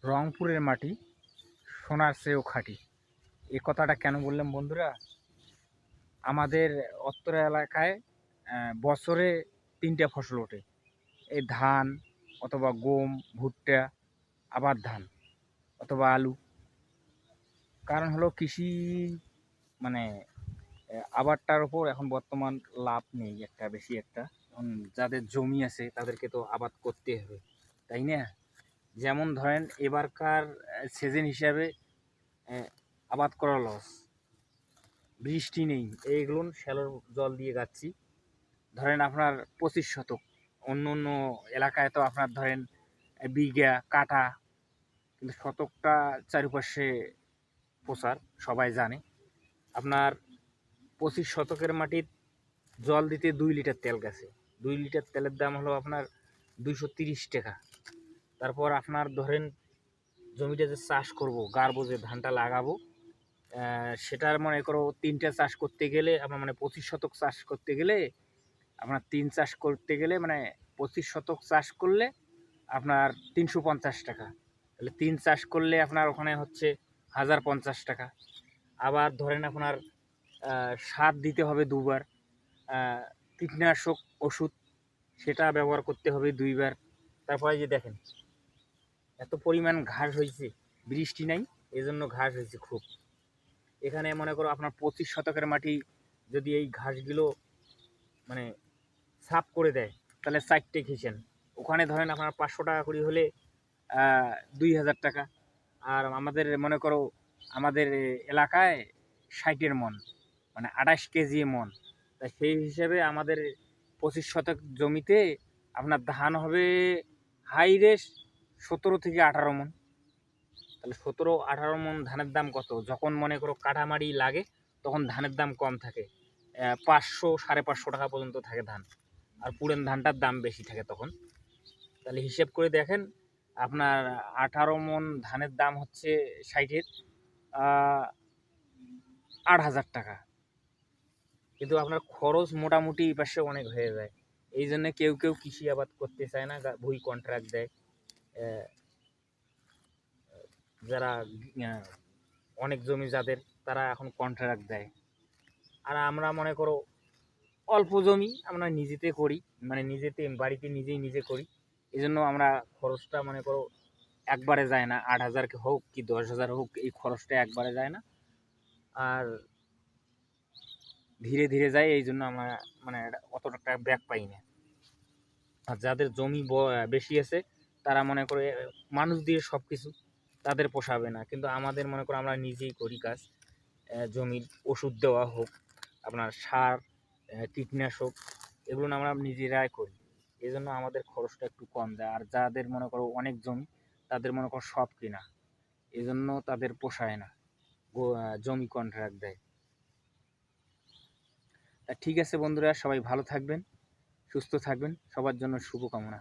রংপুরের মাটি সোনার চেয়েও খাঁটি। এ কথাটা কেন বললাম বন্ধুরা? আমাদের উত্তরা এলাকায় বছরে ৩টা ফসল ওঠে। এই ধান অথবা গম, ভুট্টা, আবার ধান অথবা আলু। কারণ হলো কৃষি মানে আবারটার ওপর এখন বর্তমান লাভ নেই বেশি একটা। এখন যাদের জমি আছে তাদেরকে তো আবাদ করতে হবে, তাই না? যেমন ধরেন এবারকার সিজন হিসাবে আবাদ করা লস, বৃষ্টি নেই, এইগুলো শ্যালোর জল দিয়ে গাচ্ছি। ধরেন আপনার 25 শতক, অন্য অন্য এলাকায় তো আপনার ধরেন বিঘা কাঠা, কিন্তু শতকটা চারিপাশে প্রচার সবাই জানে। আপনার 25 শতকের মাটির জল দিতে 2 লিটার তেল গেছে। 2 লিটার তেলের দাম হলো আপনার 230 টাকা। তারপর আপনার ধরেন জমিটা যে চাষ করব, গাড়বো, যে ধানটা লাগাবো, সেটার মনে করো 3টা চাষ করতে গেলে আপনার 25 শতক চাষ করতে গেলে আপনার 3 চাষ করতে গেলে 25 শতক চাষ করলে আপনার 350 টাকা। তাহলে 3 চাষ করলে আপনার ওখানে হচ্ছে 1050 টাকা। আবার ধরেন আপনার সার দিতে হবে 2বার, কীটনাশক ওষুধ সেটা ব্যবহার করতে হবে 2বার। তারপরে যে দেখেন এত পরিমাণ ঘাস হয়েছে, বৃষ্টি নাই, এজন্য ঘাস হয়েছে খুব। এখানে মনে করো আপনার 25 শতকের মাটি যদি এই ঘাসগুলো সাফ করে দেয় তাহলে 4টে ঘিসেন। ওখানে ধরেন আপনার 500 টাকা করে হলে 2000 টাকা। আর আমাদের মনে করো আমাদের এলাকায় 60-এর মন, 28 কেজি মন। তাই সেই হিসেবে আমাদের 25 শতক জমিতে আপনার ধান হবে হাই রেস 17 থেকে 18 মন। তাহলে 17-18 মন ধানের দাম কত? যখন মনে করো কাটামারি লাগে তখন ধানের দাম কম থাকে, 500-550 টাকা পর্যন্ত থাকে ধান, আর পুরান ধানটার দাম বেশি থাকে তখন। তাহলে হিসেব করে দেখেন আপনার 18 মন ধানের দাম হচ্ছে 60-এর 8,000 টাকা। কিন্তু আপনার খরচ মোটামুটি এই পাশে অনেক হয়ে যায়। এই জন্য কেউ কেউ কৃষি আবাদ করতে চায় না, ভুই কন্ট্রাক্ট দেয়। যারা অনেক জমি যাদের, তারা এখন কন্ট্রাক্ট দেয়। আর আমরা মনে করো অল্প জমি, আমরা নিজেতে করি, নিজেতে বাড়িতে নিজে করি। এই জন্য আমরা খরচটা মনে করো একবারে যায় না, 8,000 হোক কি 10,000 হোক, এই খরচটা একবারে যায় না, আর ধীরে ধীরে যায়। এই জন্য আমরা অতটা টাকা ব্যাক পাই না। আর যাদের জমি বেশি আছে তারা মনে করে মানুষ দিয়ে সব কিছু, তাদের পোষাবে না। কিন্তু আমাদের মনে করো আমরা নিজেই করি কাজ, জমির ওষুধ দেওয়া হোক, আপনার সার, কীটনাশক, এগুলো আমরা নিজেরাই করি। এই জন্য আমাদের খরচটা একটু কম দেয়। আর যাদের মনে করো অনেক জমি, তাদের মনে করো সব কিনা, এই জন্য তাদের পোষায় না, জমি কন্ট্রাক্ট দেয়। তা ঠিক আছে বন্ধুরা, সবাই ভালো থাকবেন, সুস্থ থাকবেন, সবার জন্য শুভকামনা।